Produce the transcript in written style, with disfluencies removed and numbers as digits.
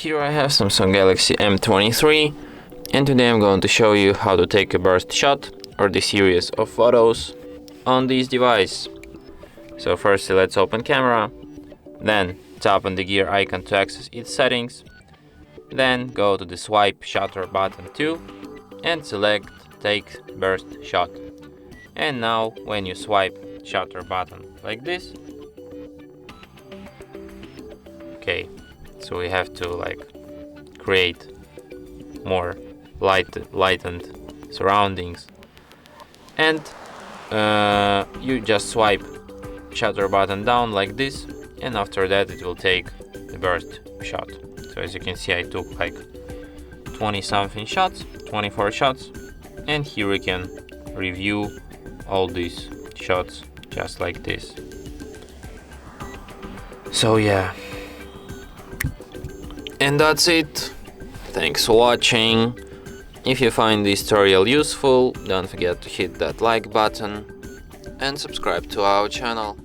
Here I have Samsung Galaxy M23, and today I'm going to show you how to take a burst shot or the series of photos on this device. So firstly, let's open camera, then tap on the gear icon to access its settings, then go to the swipe shutter button 2 and select take burst shot. And now when you swipe shutter button like this, okay, so we have to create more lightened surroundings, and you just swipe shutter button down like this, and after that it will take the burst shot. So as you can see, I took 20 something shots, 24 shots, and here we can review all these shots just like this. So yeah, and that's it. Thanks for watching. If you find this tutorial useful, don't forget to hit that like button and subscribe to our channel.